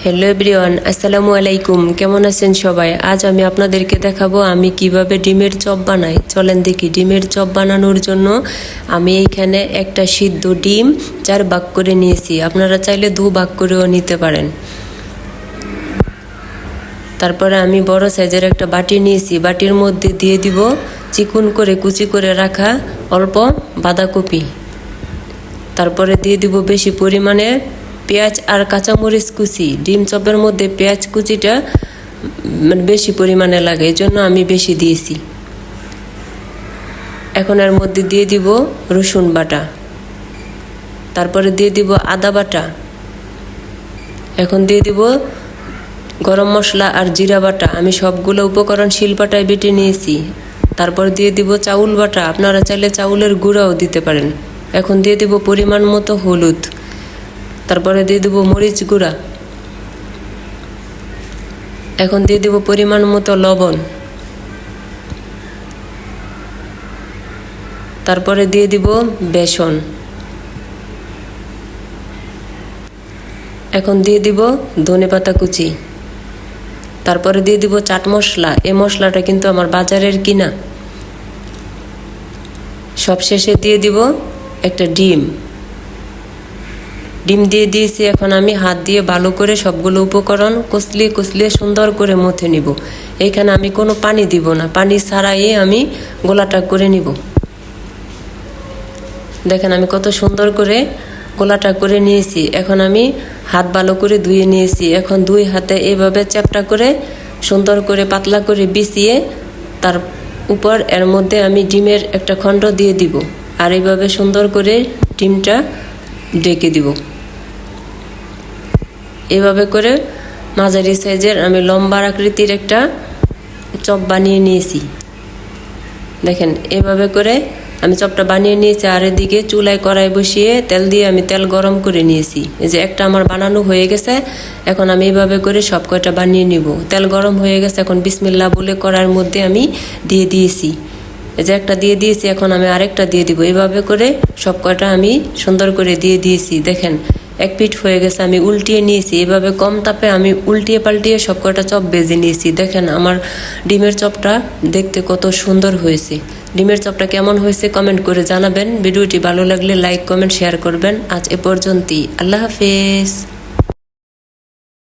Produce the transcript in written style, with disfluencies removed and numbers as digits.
Hello everyone, আসসালামু আলাইকুম। কেমন আছেন সবাই? আজ আমি আপনাদেরকে দেখাবো আমি কিভাবে ডিমের চপ বানাই। চলেন দেখি। ডিমের চপ বানানোর জন্য আমি এইখানে একটা সিদ্ধ ডিম 4 ভাগ করে নিয়েছি। আপনারা চাইলে 2 ভাগ করেও নিতে পারেন। তারপরে আমি বড় সাইজের একটা বাটি নিয়েছি। বাটির মধ্যে দিয়ে দিব চিকন করে কুচি করে রাখা অল্প বাঁধাকপি। তারপরে দিয়ে দিব বেশি পরিমাণে পেঁয়াজ আর কাঁচামরিচ কুচি। ডিম চপের মধ্যে পেঁয়াজ কুচিটা বেশি পরিমাণে লাগে, এই জন্য আমি বেশি দিয়েছি। এখন এর মধ্যে দিয়ে দিব রসুন বাটা, তারপরে দিয়ে দিব আদা বাটা, এখন দিয়ে দিব গরম মশলা আর জিরা বাটা। আমি সবগুলো উপকরণ শিলপাটায় বেটে নিয়েছি। তারপর দিয়ে দিব চাউল বাটা, আপনারা চাইলে চাউলের গুঁড়াও দিতে পারেন। এখন দিয়ে দিব পরিমাণ মতো হলুদ, তারপরে দিয়ে দেব মরিচ গুঁড়া, এখন দিয়ে দেব পরিমাণ মতো লবণ, তারপরে দিয়ে দিব বেসন, এখন দিয়ে দিব ধনেপাতা কুচি, তারপরে দিয়ে দিব চাট মশলা। এই মশলাটা কিন্তু আমার বাজারের কিনা। সবশেষে দিয়ে দিব একটা ডিম দিয়ে দিয়েছি। এখন আমি হাত দিয়ে ভালো করে সবগুলো উপকরণ কষলিয়ে সুন্দর করে মথে নিব। এইখানে আমি কোনো পানি দিব না, পানি ছাড়াই আমি গোলাটা করে নিব। দেখেন আমি কত সুন্দর করে গোলাটা করে নিয়েছি। এখন আমি হাত ভালো করে ধুয়ে নিয়েছি। এখন 2 হাতে এইভাবে চ্যাপটা করে সুন্দর করে পাতলা করে বিছিয়ে তার উপর এর মধ্যে আমি ডিমের একটা খণ্ড দিয়ে দিব, আর এইভাবে সুন্দর করে ডিমটা ঢেকে দিব। এভাবে করে মাঝারি সাইজের আমি লম্বা আকৃতির একটা চপ বানিয়ে নিয়েছি। দেখেন এভাবে করে আমি চপটা বানিয়ে নিয়েছি। আর এদিকে চুলায় কড়াই বসিয়ে তেল দিয়ে আমি তেল গরম করে নিয়েছি। এই যে একটা আমার বানানো হয়ে গেছে। এখন আমি এইভাবে করে সব কয়টা বানিয়ে নিব। তেল গরম হয়ে গেছে, এখন বিসমিল্লাহ বলে কড়াইয়ের মধ্যে আমি দিয়ে দিয়েছি। এই যে একটা দিয়ে দিয়েছি, এখন আমি আরেকটা দিয়ে দিব। এইভাবে করে সব কয়টা আমি সুন্দর করে দিয়ে দিয়েছি। দেখেন এক পিঠ হয়ে গেছে, আমি উল্টিয়ে নিয়েছি। এভাবে কম তাপে আমি উল্টিয়ে পাল্টিয়ে সব কয়টা চপ ভেজে নিয়েছি। দেখেন আমার ডিমের চপটা দেখতে কত সুন্দর হয়েছে। ডিমের চপটা কেমন হয়েছে কমেন্ট করে জানাবেন। ভিডিওটি ভালো লাগলে লাইক কমেন্ট শেয়ার করবেন। আজ এ পর্যন্তই। আল্লাহ হাফেজ।